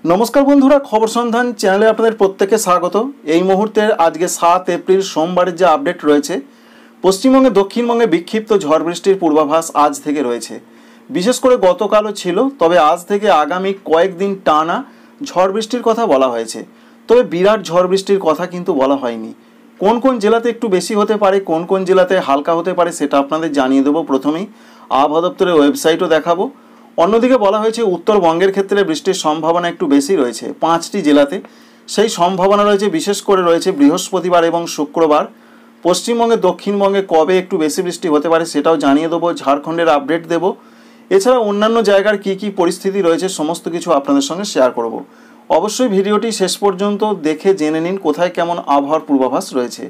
नमस्कार बंधुरा खबर सन्धान चैनले आपनादेर प्रत्येके स्वागत। এই মুহূর্তে আজকে 7 এপ্রিল সোমবারের যে আপডেট রয়েছে, পশ্চিমবঙ্গে দক্ষিণবঙ্গে বিক্ষিপ্ত ঝড় বৃষ্টির পূর্বাভাস আজ থেকে রয়েছে। বিশেষ করে গতকালও ছিল, তবে আজ থেকে আগামী কয়েকদিন টানা ঝড় বৃষ্টির কথা বলা হয়েছে। তবে বিরাট ঝড় বৃষ্টির কথা কিন্তু বলা হয়নি। কোন কোন জেলাতে একটু বেশি হতে পারে, কোন কোন জেলাতে হালকা হতে পারে সেটা আপনাদের জানিয়ে দেবো। প্রথমেই আবহাওয়া দপ্তরের ওয়েবসাইটও দেখাবো। অন্যদিকে বলা হয়েছে উত্তরবঙ্গের ক্ষেত্রে বৃষ্টির সম্ভাবনা একটু বেশি রয়েছে 5টি জেলাতে। সেই সম্ভাবনা রয়েছে, বিশেষ করে রয়েছে বৃহস্পতিবার এবং শুক্রবার। পশ্চিমবঙ্গে দক্ষিণবঙ্গে কবে একটু বেশি বৃষ্টি হতে পারে সেটাও জানিয়ে দেবো, ঝাড়খণ্ডের আপডেট দেব। এছাড়া অন্যান্য জায়গার কী পরিস্থিতি রয়েছে সমস্ত কিছু আপনাদের সঙ্গে শেয়ার করব। অবশ্যই ভিডিওটি শেষ পর্যন্ত দেখে জেনে নিন কোথায় কেমন আবহাওয়ার পূর্বাভাস রয়েছে।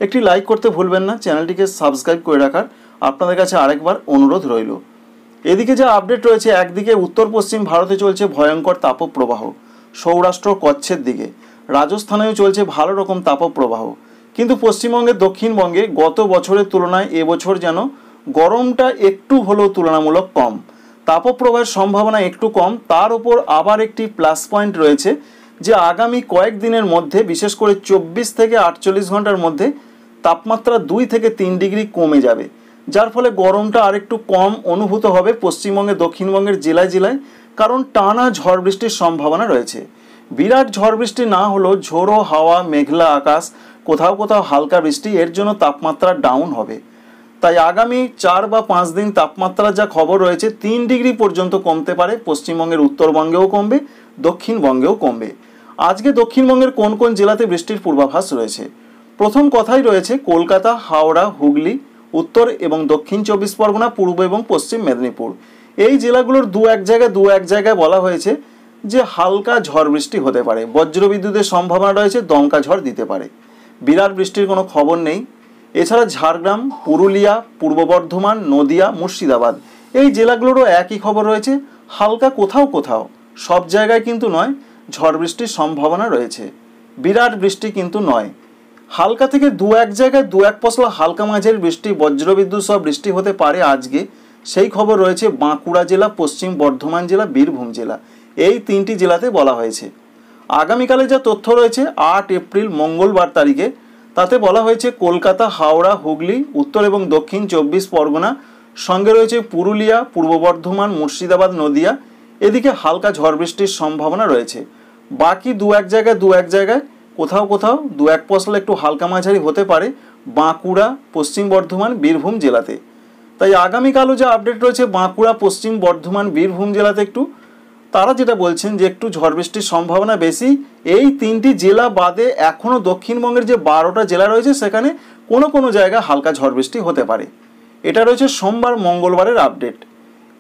একটি লাইক করতে ভুলবেন না, চ্যানেলটিকে সাবস্ক্রাইব করে রাখার আপনাদের কাছে আরেকবার অনুরোধ রইল। এদিকে যা আপডেট রয়েছে, একদিকে উত্তর পশ্চিম ভারতে চলছে ভয়ঙ্কর তাপপ্রবাহ, সৌরাষ্ট্র কচ্ছের দিকে, রাজস্থানেও চলছে ভালো রকম তাপপ্রবাহ। কিন্তু পশ্চিমবঙ্গের দক্ষিণবঙ্গে গত বছরের তুলনায় এবছর যেন গরমটা একটু হলেও তুলনামূলক কম, তাপপ্রবাহের সম্ভাবনা একটু কম। তার উপর আবার একটি প্লাস পয়েন্ট রয়েছে যে আগামী কয়েকদিনের মধ্যে, বিশেষ করে 24 থেকে 48 ঘন্টার মধ্যে তাপমাত্রা 2 থেকে 3 ডিগ্রি কমে যাবে, যার ফলে গরমটা আরেকটু কম অনুভূত হবে পশ্চিমবঙ্গে দক্ষিণবঙ্গের জেলায় জেলায়। কারণ টানা ঝড় বৃষ্টির সম্ভাবনা রয়েছে। বিরাট ঝড় বৃষ্টি না হলেও ঝোড়ো হাওয়া, মেঘলা আকাশ, কোথাও কোথাও হালকা বৃষ্টি, এর জন্য তাপমাত্রা ডাউন হবে। তাই আগামী 4 বা 5 দিন তাপমাত্রা যা খবর রয়েছে 3 ডিগ্রি পর্যন্ত কমতে পারে। পশ্চিমবঙ্গের উত্তরবঙ্গেও কমবে, দক্ষিণবঙ্গেও কমবে। আজকে দক্ষিণবঙ্গের কোন কোন জেলাতে বৃষ্টির পূর্বাভাস রয়েছে? প্রথম কথাই রয়েছে কলকাতা, হাওড়া, হুগলি, উত্তর এবং দক্ষিণ 24 পরগনা, পূর্ব এবং পশ্চিম মেদিনীপুর। এই জেলাগুলোর দু এক জায়গায় বলা হয়েছে যে হালকা ঝড় বৃষ্টি হতে পারে, বজ্রবিদ্যুতের সম্ভাবনা রয়েছে, দমকা ঝড় দিতে পারে। বিরাট বৃষ্টির কোনো খবর নেই। এছাড়া ঝাড়গ্রাম, পুরুলিয়া, পূর্ব বর্ধমান, নদিয়া, মুর্শিদাবাদ এই জেলাগুলোরও একই খবর রয়েছে, হালকা কোথাও কোথাও, সব জায়গায় কিন্তু নয়, ঝড় বৃষ্টির সম্ভাবনা রয়েছে। বিরাট বৃষ্টি কিন্তু নয়, হালকা থেকে দু এক পশলা হালকা মাঝের বৃষ্টি, বজ্রবিদ্যুৎ সব বৃষ্টি হতে পারে আজকে, সেই খবর রয়েছে বাঁকুড়া জেলা, পশ্চিম বর্ধমান জেলা, বীরভূম জেলা, এই 3টি জেলাতে বলা হয়েছে। আগামীকালে যা তথ্য রয়েছে 8 এপ্রিল মঙ্গলবার তারিখে, তাতে বলা হয়েছে কলকাতা, হাওড়া, হুগলি, উত্তর এবং দক্ষিণ 24 পরগনা, সঙ্গে রয়েছে পুরুলিয়া, পূর্ব বর্ধমান, মুর্শিদাবাদ, নদিয়া, এদিকে হালকা ঝড় বৃষ্টির সম্ভাবনা রয়েছে। বাকি দু এক জায়গায় কোথাও কোথাও দু এক পশলা একটু হালকা মাঝারি হতে পারে বাঁকুড়া, পশ্চিম বর্ধমান, বীরভূম জেলাতে। তাই আগামীকালও যা আপডেট রয়েছে বাঁকুড়া, পশ্চিম বর্ধমান, বীরভূম জেলাতে একটু, তারা যেটা বলছেন যে একটু ঝড় বৃষ্টির সম্ভাবনা বেশি। এই 3টি জেলা বাদে এখনও দক্ষিণবঙ্গের যে 12টা জেলা রয়েছে সেখানে কোনো কোনো জায়গায় হালকা ঝড় বৃষ্টি হতে পারে। এটা রয়েছে সোমবার মঙ্গলবারের আপডেট।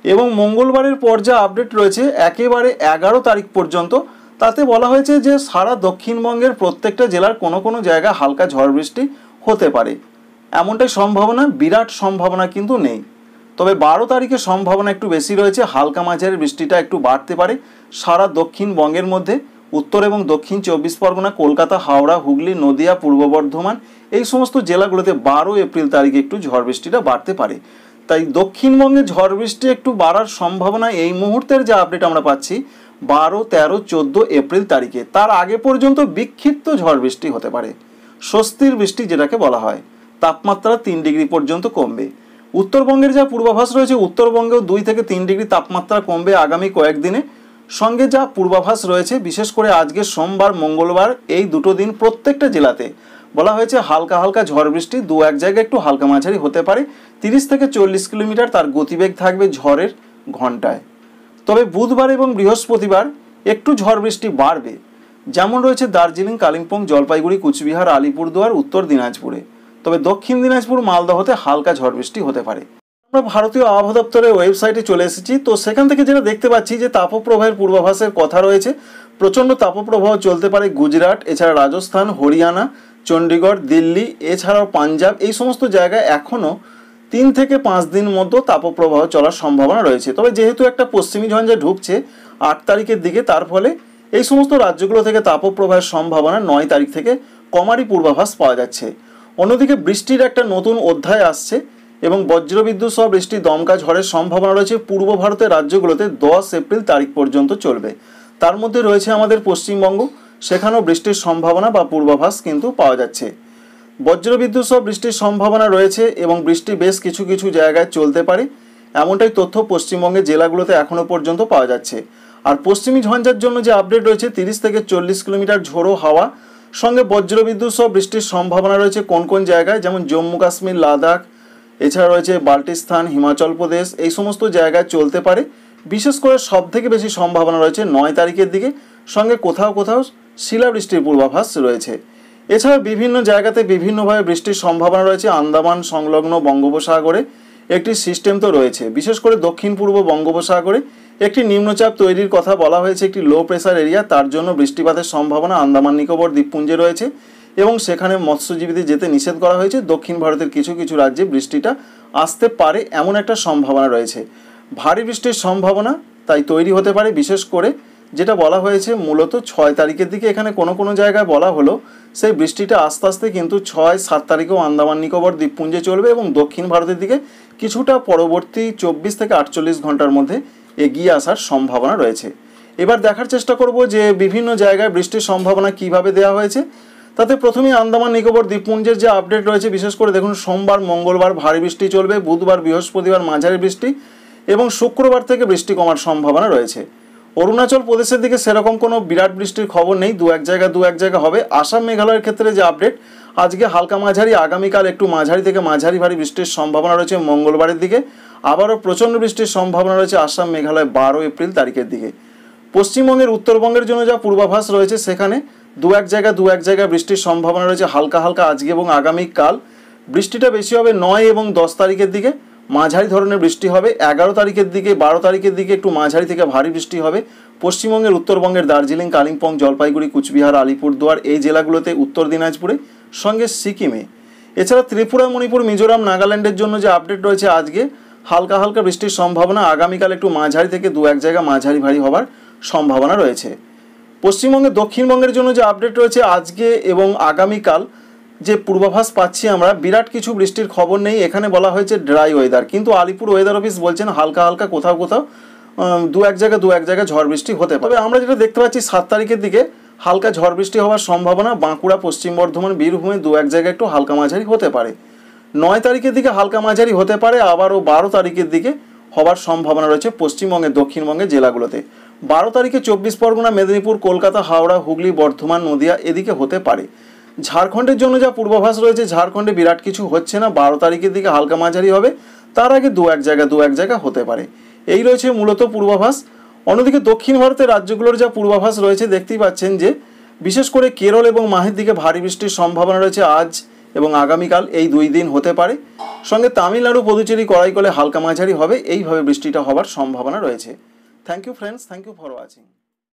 এবং মঙ্গলবারের পর যা আপডেট রয়েছে একেবারে 11 তারিখ পর্যন্ত, তাতে বলা হয়েছে যে সারা দক্ষিণবঙ্গের প্রত্যেকটা জেলার কোনো কোনো জায়গায় হালকা ঝড় বৃষ্টি হতে পারে, এমনটাই সম্ভাবনা। বিরাট সম্ভাবনা কিন্তু নেই। তবে 12 তারিখে সম্ভাবনা একটু বেশি রয়েছে, হালকা মাঝারি বৃষ্টিটা একটু বাড়তে পারে সারা দক্ষিণবঙ্গের মধ্যে। উত্তর এবং দক্ষিণ 24 পরগনা, কলকাতা, হাওড়া, হুগলি, নদিয়া, পূর্ব বর্ধমান এই সমস্ত জেলাগুলোতে 12 এপ্রিল তারিখে একটু ঝড় বৃষ্টিটা বাড়তে পারে। তাই দক্ষিণবঙ্গে ঝড় বৃষ্টি একটু বাড়ার সম্ভাবনা এই মুহূর্তের যে আপডেট আমরা পাচ্ছি 12, 13, 14 এপ্রিল তারিখে। তার আগে পর্যন্ত বিক্ষিপ্ত ঝড় বৃষ্টি হতে পারে, স্বস্তির বৃষ্টি যেটাকে বলা হয়। তাপমাত্রা 3 ডিগ্রি পর্যন্ত কমবে। উত্তরবঙ্গের যা পূর্বাভাস রয়েছে, উত্তরবঙ্গেও 2 থেকে 3 ডিগ্রি তাপমাত্রা কমবে আগামী কয়েকদিনে। সঙ্গে যা পূর্বাভাস রয়েছে, বিশেষ করে আজকে সোমবার মঙ্গলবার এই দুটো দিন প্রত্যেকটা জেলাতে বলা হয়েছে হালকা হালকা ঝড় বৃষ্টি, দু এক জায়গায় একটু হালকা মাঝারি হতে পারে। 30 থেকে 40 কিলোমিটার তার গতিবেগ থাকবে ঝড়ের ঘন্টায়। তবে বুধবার এবং বৃহস্পতিবার একটু ঝড় বৃষ্টি বাড়বে, যেমন রয়েছে দার্জিলিং, কালিম্পং, জলপাইগুড়ি, কুচবিহার, আলিপুরদুয়ার, উত্তর দিনাজপুরে। তবে দক্ষিণ দিনাজপুর, মালদহতে হালকা ঝড় বৃষ্টি হতে পারে। আমরা ভারতীয় আবহাওয়া দপ্তরের ওয়েবসাইটে চলে এসেছি। তো সেখান থেকে যেটা দেখতে পাচ্ছি যে তাপপ্রবাহের পূর্বাভাসের কথা রয়েছে। প্রচণ্ড তাপপ্রবাহ চলতে পারে গুজরাট, এছাড়া রাজস্থান, হরিয়ানা, চণ্ডীগড়, দিল্লি, এছাড়াও পাঞ্জাব, এই সমস্ত জায়গায় এখনও 3 থেকে 5 দিন মতো তাপপ্রবাহ চলার সম্ভাবনা রয়েছে। তবে যেহেতু একটা পশ্চিমী ঝঞ্ঝা ঢুকছে 8 তারিখের দিকে, তার ফলে এই সমস্ত রাজ্যগুলো থেকে তাপপ্রবাহের সম্ভাবনা 9 তারিখ থেকে কমারই পূর্বাভাস পাওয়া যাচ্ছে। অন্যদিকে বৃষ্টির একটা নতুন অধ্যায় আসছে এবং বজ্রবিদ্যুৎ সহ বৃষ্টি, দমকা ঝড়ের সম্ভাবনা রয়েছে পূর্ব ভারতের রাজ্যগুলোতে 10 এপ্রিল তারিখ পর্যন্ত চলবে। তার মধ্যে রয়েছে আমাদের পশ্চিমবঙ্গ, সেখানেও বৃষ্টির সম্ভাবনা বা পূর্বাভাস কিন্তু পাওয়া যাচ্ছে। বজ্রবিদ্যুৎ সহ বৃষ্টির সম্ভাবনা রয়েছে এবং বৃষ্টি বেশ কিছু কিছু জায়গায় চলতে পারে, এমনটাই তথ্য পশ্চিমবঙ্গের জেলাগুলোতে এখনও পর্যন্ত পাওয়া যাচ্ছে। আর পশ্চিমী ঝঞ্ঝার জন্য যে আপডেট রয়েছে 30 থেকে 40 কিলোমিটার ঝোড়ো হাওয়া সঙ্গে বজ্রবিদ্যুৎ সহ বৃষ্টির সম্ভাবনা রয়েছে কোন কোন জায়গায়, যেমন জম্মু কাশ্মীর, লাদাখ, এছাড়া রয়েছে বাল্টিস্তান, হিমাচল প্রদেশ, এই সমস্ত জায়গায় চলতে পারে। বিশেষ করে সব থেকে বেশি সম্ভাবনা রয়েছে 9 তারিখের দিকে, সঙ্গে কোথাও কোথাও শিলাবৃষ্টির পূর্বাভাস রয়েছে। এছাড়া বিভিন্ন জায়গাতে বিভিন্নভাবে বৃষ্টির সম্ভাবনা রয়েছে। আন্দামান সংলগ্ন বঙ্গোপসাগরে একটি সিস্টেম তো রয়েছে, বিশেষ করে দক্ষিণ পূর্ব বঙ্গোপসাগরে একটি নিম্নচাপ তৈরির কথা বলা হয়েছে, একটি লো প্রেসার এরিয়া, তার জন্য বৃষ্টিপাতের সম্ভাবনা আন্দামান নিকোবর দ্বীপপুঞ্জে রয়েছে এবং সেখানে মৎস্যজীবীদের যেতে নিষেধ করা হয়েছে। দক্ষিণ ভারতের কিছু কিছু রাজ্যে বৃষ্টিটা আসতে পারে এমন একটা সম্ভাবনা রয়েছে। ভারী বৃষ্টির সম্ভাবনা তাই তৈরি হতে পারে, বিশেষ করে যেটা বলা হয়েছে মূলত 6 তারিখের দিকে। এখানে কোনো কোনো জায়গায় বলা হলো সেই বৃষ্টিটা আস্তে আস্তে কিন্তু 6-7 তারিখেও আন্দামান নিকোবর দ্বীপপুঞ্জে চলবে এবং দক্ষিণ ভারতের দিকে কিছুটা পরবর্তী 24 থেকে 48 ঘন্টার মধ্যে এগিয়ে আসার সম্ভাবনা রয়েছে। এবার দেখার চেষ্টা করব যে বিভিন্ন জায়গায় বৃষ্টির সম্ভাবনা কিভাবে দেওয়া হয়েছে। তাতে প্রথমেই আন্দামান নিকোবর দ্বীপপুঞ্জের যে আপডেট রয়েছে, বিশেষ করে দেখুন সোমবার মঙ্গলবার ভারী বৃষ্টি চলবে, বুধবার বৃহস্পতিবার মাঝারি বৃষ্টি এবং শুক্রবার থেকে বৃষ্টি কমার সম্ভাবনা রয়েছে। অরুণাচল প্রদেশের দিকে সেরকম কোনো বিরাট বৃষ্টির খবর নেই, দু এক জায়গা হবে। আসাম মেঘালয়ের ক্ষেত্রে যে আপডেট, আজকে হালকা মাঝারি, আগামীকাল একটু মাঝারি থেকে মাঝারি ভারী বৃষ্টির সম্ভাবনা রয়েছে মঙ্গলবারের দিকে। আবারও প্রচণ্ড বৃষ্টির সম্ভাবনা রয়েছে আসাম মেঘালয় 12 এপ্রিল তারিখের দিকে। পশ্চিমবঙ্গের উত্তরবঙ্গের জন্য যা পূর্বাভাস রয়েছে, সেখানে দু এক জায়গায় বৃষ্টির সম্ভাবনা রয়েছে হালকা হালকা আজকে এবং আগামীকাল। বৃষ্টিটা বেশি হবে 9 এবং 10 তারিখের দিকে, মাঝারি ধরনের বৃষ্টি হবে 11 তারিখের দিকে, 12 তারিখের দিকে একটু মাঝারি থেকে ভারী বৃষ্টি হবে পশ্চিমবঙ্গের উত্তরবঙ্গের দার্জিলিং, কালিম্পং, জলপাইগুড়ি, কুচবিহার, আলিপুরদুয়ার এই জেলাগুলোতে, উত্তর দিনাজপুরে, সঙ্গে সিকিমে। এছাড়া ত্রিপুরা, মণিপুর, মিজোরাম, নাগাল্যান্ডের জন্য যে আপডেট রয়েছে, আজকে হালকা হালকা বৃষ্টির সম্ভাবনা, আগামীকাল একটু মাঝারি থেকে দু এক জায়গা মাঝারি ভারী হবার সম্ভাবনা রয়েছে। পশ্চিমবঙ্গের দক্ষিণবঙ্গের জন্য যে আপডেট রয়েছে, আজকে এবং আগামীকাল যে পূর্বাভাস পাচ্ছি আমরা, বিরাট কিছু বৃষ্টির খবর নেই। এখানে বলা হয়েছে ড্রাই ওয়েদার, কিন্তু আলিপুর ওয়েদার অফিস বলছেন হালকা হালকা কোথাও কোথাও দু এক জায়গায় ঝড় বৃষ্টি হতে পারে। তবে আমরা যেটা দেখতে পাচ্ছি 7 তারিখের দিকে হালকা ঝড় বৃষ্টি হওয়ার সম্ভাবনা বাঁকুড়া, পশ্চিম বর্ধমান, বীরভূমে দু এক জায়গায় একটু হালকা মাঝারি হতে পারে। 9 তারিখের দিকে হালকা মাঝারি হতে পারে, আবারও 12 তারিখের দিকে হবার সম্ভাবনা রয়েছে পশ্চিমবঙ্গের দক্ষিণবঙ্গের জেলাগুলোতে। 12 তারিখে 24 পরগনা, মেদিনীপুর, কলকাতা, হাওড়া, হুগলি, বর্ধমান, নদিয়া এদিকে হতে পারে। ঝাড়খণ্ডের জন্য যা পূর্বাভাস রয়েছে, ঝাড়খণ্ডে বিরাট কিছু হচ্ছে না, 12 তারিখের দিকে হালকা মাঝারি হবে, তার আগে দু এক জায়গা হতে পারে। এই রয়েছে মূলত পূর্বাভাস। অন্যদিকে দক্ষিণ ভারতের রাজ্যগুলোর যা পূর্বাভাস রয়েছে, দেখতেই পাচ্ছেন যে বিশেষ করে কেরল এবং মাহের দিকে ভারী বৃষ্টির সম্ভাবনা রয়েছে আজ এবং আগামীকাল, এই 2 দিন হতে পারে। সঙ্গে তামিলনাড়ু, পুদুচেরি, করাইকলে হালকা মাঝারি হবে, এইভাবে বৃষ্টিটা হবার সম্ভাবনা রয়েছে। Thank you friends, thank you for watching.